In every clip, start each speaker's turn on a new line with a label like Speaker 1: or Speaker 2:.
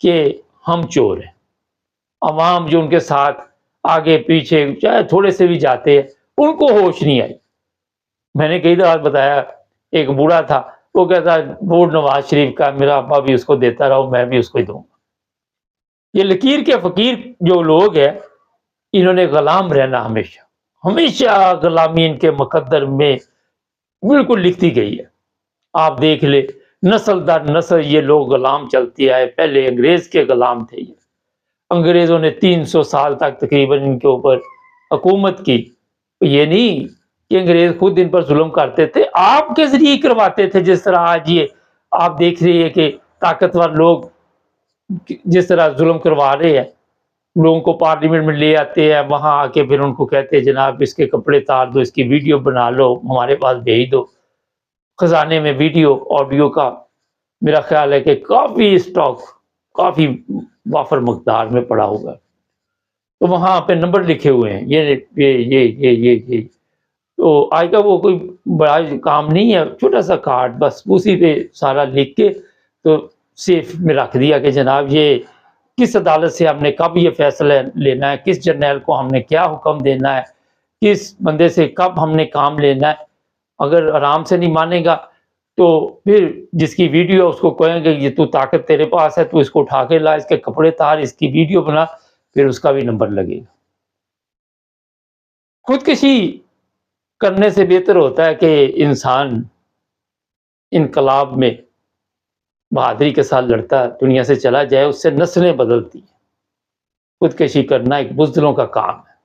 Speaker 1: کہ ہم چور ہیں. عوام جو ان کے ساتھ آگے پیچھے چاہے تھوڑے سے بھی جاتے ہیں ان کو ہوش نہیں آئی. میں نے کئی دفعہ بتایا ایک بوڑھا تھا وہ کہتا ووٹ نواز شریف کا میرا ابا بھی اس کو دیتا رہا میں بھی اس کو ہی دوں گا. یہ لکیر کے فقیر جو لوگ ہیں انہوں نے غلام رہنا ہمیشہ ہمیشہ غلامی ان کے مقدر میں بالکل لکھتی گئی ہے. آپ دیکھ لے نسل در نسل یہ لوگ غلام چلتی آئے. پہلے انگریز کے غلام تھے یہ. انگریزوں نے 300 سال تک تقریباً ان کے اوپر حکومت کی. یہ نہیں کہ انگریز خود ان پر ظلم کرتے تھے آپ کے ذریعے کرواتے تھے. جس طرح آج یہ آپ دیکھ رہے ہیں کہ طاقتور لوگ جس طرح ظلم کروا رہے ہیں لوگوں کو پارلیمنٹ میں لے آتے ہیں وہاں آ کے پھر ان کو کہتے ہیں جناب اس کے کپڑے تار دو اس کی ویڈیو بنا لو ہمارے پاس بھیج دو. خزانے میں ویڈیو آڈیو کا میرا خیال ہے کہ کافی اسٹاک کافی وافر مقدار میں پڑا ہوگا. تو وہاں پہ نمبر لکھے ہوئے ہیں یہ تو آج کا وہ کوئی بڑا کام نہیں ہے چھوٹا سا کارڈ بس اسی پہ سارا لکھ کے تو سیف میں رکھ دیا کہ جناب یہ کس عدالت سے ہم نے کب یہ فیصلہ لینا ہے کس جرنیل کو ہم نے کیا حکم دینا ہے کس بندے سے کب ہم نے کام لینا ہے. اگر آرام سے نہیں مانے گا تو پھر جس کی ویڈیو اس کو کہیں گے یہ تو طاقت تیرے پاس ہے تو اس کو اٹھا کے لا اس کے کپڑے تار اس کی ویڈیو بنا پھر اس کا بھی نمبر لگے گا. خودکشی کرنے سے بہتر ہوتا ہے کہ انسان انقلاب میں بہادری کے ساتھ لڑتا دنیا سے چلا جائے اس سے نسلیں بدلتی ہیں. خودکشی کرنا ایک بزدلوں کا کام ہے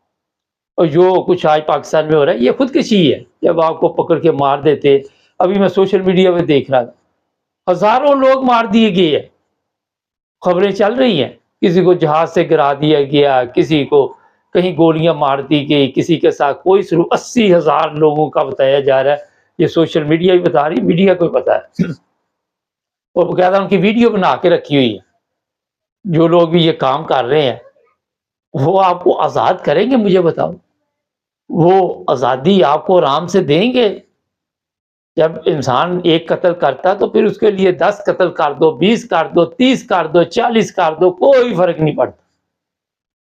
Speaker 1: اور جو کچھ آج پاکستان میں ہو رہا ہے یہ خودکشی ہے. جب آپ کو پکڑ کے مار دیتے ابھی میں سوشل میڈیا پہ دیکھ رہا تھا ہزاروں لوگ مار دیے گئے ہیں. خبریں چل رہی ہیں کسی کو جہاز سے گرا دیا گیا کسی کو کہیں گولیاں مار دی گئی کسی کے ساتھ کوئی سلوک 80,000 لوگوں کا بتایا جا رہا ہے. یہ سوشل میڈیا بھی بتا رہی میڈیا کو پتا ہے اور باقاعدہ ان کی ویڈیو بنا کے رکھی ہوئی ہے. جو لوگ بھی یہ کام کر رہے ہیں وہ آپ کو آزاد کریں گے مجھے بتاؤ وہ آزادی آپ کو آرام سے دیں گے؟ جب انسان ایک قتل کرتا تو پھر اس کے لیے 10 قتل کر دو 20 کر دو 30 کر دو 40 کر دو کوئی فرق نہیں پڑتا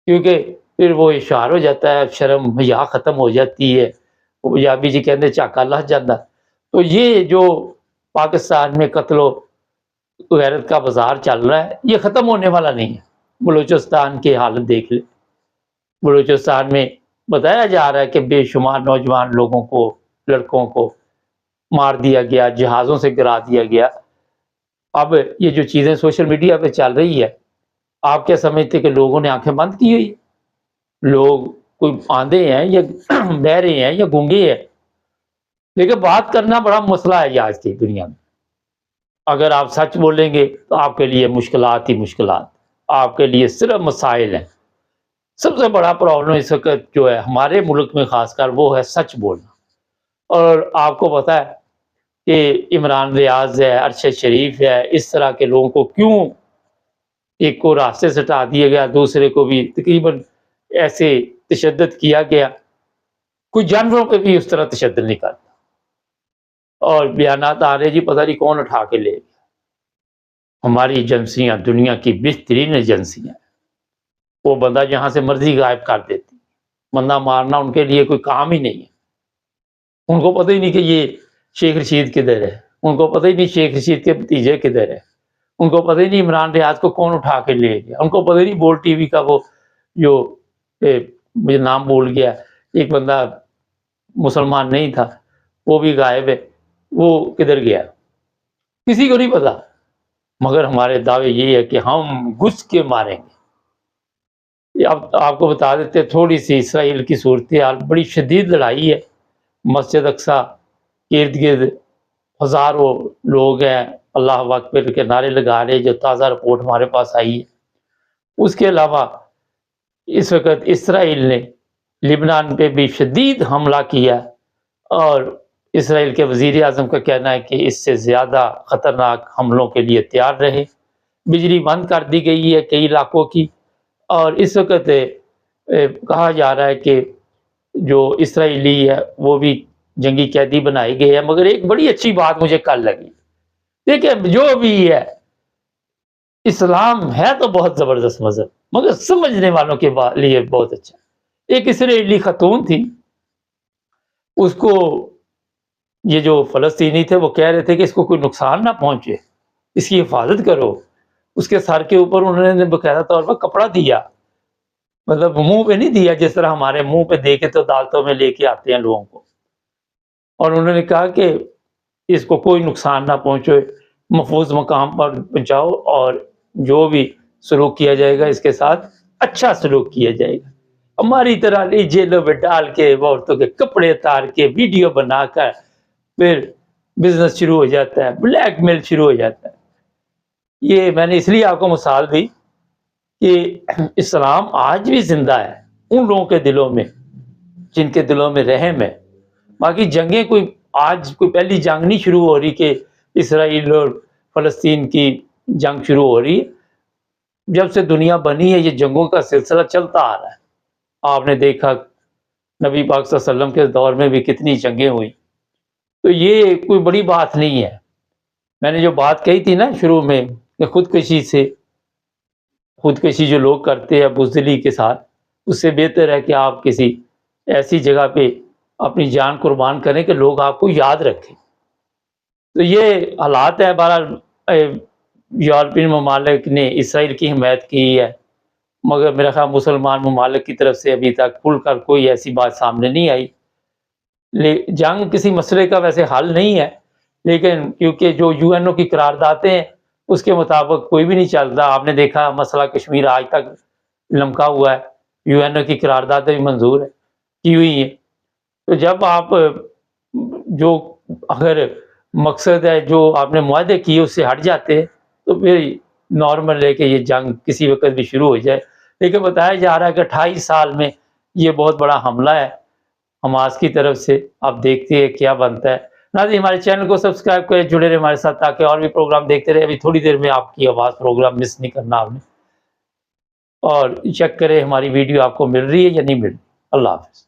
Speaker 1: کیونکہ پھر وہ اشار ہو جاتا ہے شرم حیا ختم ہو جاتی ہے. پنجابی جی کہتے چاکا لہ جاتا. تو یہ جو پاکستان میں قتل و غیرت کا بازار چل رہا ہے یہ ختم ہونے والا نہیں ہے. بلوچستان کی حالت دیکھ لیں. بلوچستان میں بتایا جا رہا ہے کہ بے شمار نوجوان لوگوں کو لڑکوں کو مار دیا گیا جہازوں سے گرا دیا گیا. اب یہ جو چیزیں سوشل میڈیا پہ چل رہی ہے آپ کیا سمجھتے کہ لوگوں نے آنکھیں بند کی ہوئی لوگ کوئی آندھے ہیں یا بہرے ہیں یا گونگے ہیں؟ لیکن بات کرنا بڑا مسئلہ ہے یہ آج کی دنیا میں. اگر آپ سچ بولیں گے تو آپ کے لیے مشکلات ہی مشکلات آپ کے لیے صرف مسائل ہیں. سب سے بڑا پرابلم اس وقت جو ہے ہمارے ملک میں خاص کر وہ ہے سچ بولنا. اور آپ کو پتا ہے کہ عمران ریاض ہے ارشد شریف ہے اس طرح کے لوگوں کو کیوں ایک کو راستے سے ہٹا دیا گیا دوسرے کو بھی تقریباً ایسے تشدد کیا گیا. کوئی جانوروں پہ بھی اس طرح تشدد نہیں کرتا اور بیانات آ رہے جی پتہ نہیں کون اٹھا کے لے گیا. ہماری ایجنسیاں دنیا کی بہترین ایجنسیاں وہ بندہ جہاں سے مرضی غائب کر دیتی. بندہ مارنا ان کے لیے کوئی کام ہی نہیں ہے. ان کو پتہ ہی نہیں کہ یہ شیخ رشید کدھر ہے ان کو پتہ ہی نہیں شیخ رشید کے بھتیجے کدھر ہے ان کو پتہ ہی نہیں عمران ریاض کو کون اٹھا کے لے گیا ان کو پتہ ہی نہیں بول ٹی وی کا وہ جو مجھے نام بھول گیا ایک بندہ مسلمان نہیں تھا وہ بھی غائب ہے وہ کدھر گیا کسی کو نہیں پتا. مگر ہمارے دعوے یہ ہے کہ ہم گھس کے ماریں گے. اب آپ کو بتا دیتے تھوڑی سی اسرائیل کی صورتحال بڑی شدید لڑائی ہے. مسجد اقصی کے ارد گرد ہزاروں لوگ ہیں اللہ اکبر کے نعرے لگا رہے جو تازہ رپورٹ ہمارے پاس آئی ہے. اس کے علاوہ اس وقت اسرائیل نے لبنان پہ بھی شدید حملہ کیا اور اسرائیل کے وزیر اعظم کا کہنا ہے کہ اس سے زیادہ خطرناک حملوں کے لیے تیار رہے. بجلی بند کر دی گئی ہے کئی علاقوں کی اور اس وقت کہا جا رہا ہے کہ جو اسرائیلی ہے وہ بھی جنگی قیدی بنائے گئے ہیں. مگر ایک بڑی اچھی بات مجھے کل لگی دیکھیں جو بھی ہے اسلام ہے تو بہت زبردست مذہب، مگر سمجھنے والوں کے لیے بہت اچھا۔ ایک اسرائیلی خاتون تھی، اس کو یہ جو فلسطینی تھے وہ کہہ رہے تھے کہ اس کو کوئی نقصان نہ پہنچے، اس کی حفاظت کرو۔ اس کے سر کے اوپر انہوں نے باقاعدہ طور پر کپڑا دیا، مطلب منہ پہ نہیں دیا جس طرح ہمارے منہ پہ دے کے تو عدالتوں میں لے کے آتے ہیں لوگوں کو، اور انہوں نے کہا کہ اس کو کوئی نقصان نہ پہنچے، محفوظ مقام پر پہنچاؤ، اور جو بھی سلوک کیا جائے گا اس کے ساتھ اچھا سلوک کیا جائے گا۔ ہماری طرح نہیں جیلوں میں ڈال کے عورتوں کے کپڑے اتار کے ویڈیو بنا کر پھر بزنس شروع ہو جاتا ہے، بلیک میل شروع ہو جاتا ہے۔ یہ میں نے اس لیے آپ کو مثال دی کہ اسلام آج بھی زندہ ہے ان لوگوں کے دلوں میں جن کے دلوں میں رحم ہے۔ باقی جنگیں کوئی پہلی جنگ نہیں شروع ہو رہی کہ اسرائیل اور فلسطین کی جنگ شروع ہو رہی ہے۔ جب سے دنیا بنی ہے یہ جنگوں کا سلسلہ چلتا آ رہا ہے۔ آپ نے دیکھا نبی پاک صلی اللہ علیہ وسلم کے دور میں بھی کتنی جنگیں ہوئی، تو یہ کوئی بڑی بات نہیں ہے۔ میں نے جو بات کہی تھی نا شروع میں کہ خودکشی جو لوگ کرتے ہیں بزدلی کے ساتھ، اس سے بہتر ہے کہ آپ کسی ایسی جگہ پہ اپنی جان قربان کریں کہ لوگ آپ کو یاد رکھیں۔ تو یہ حالات ہے۔ بہرحال یورپین ممالک نے اسرائیل کی حمایت کی ہے، مگر میرا خیال مسلمان ممالک کی طرف سے ابھی تک کھل کر کوئی ایسی بات سامنے نہیں آئی۔ جنگ کسی مسئلے کا ویسے حل نہیں ہے، لیکن کیونکہ جو یو این او کی قراردادیں ہیں اس کے مطابق کوئی بھی نہیں چلتا۔ آپ نے دیکھا مسئلہ کشمیر آج تک لمکا ہوا ہے، یو این او کی قراردادیں بھی منظور کی ہوئی ہیں۔ تو جب آپ جو اگر مقصد ہے جو آپ نے معاہدے کیے اس سے ہٹ جاتے ہیں تو پھر نارمل ہے کہ یہ جنگ کسی وقت بھی شروع ہو جائے۔ لیکن بتایا جا رہا ہے کہ 28 سال میں یہ بہت بڑا حملہ ہے حماس کی طرف سے۔ آپ دیکھتے ہیں کیا بنتا ہے۔ ناظرین ہمارے چینل کو سبسکرائب کریں، جڑے رہے ہمارے ساتھ تاکہ اور بھی پروگرام دیکھتے رہے۔ ابھی تھوڑی دیر میں آپ کی آواز پروگرام مس نہیں کرنا آپ نے، اور چیک کریں ہماری ویڈیو آپ کو مل رہی ہے یا نہیں مل رہی۔ اللہ حافظ۔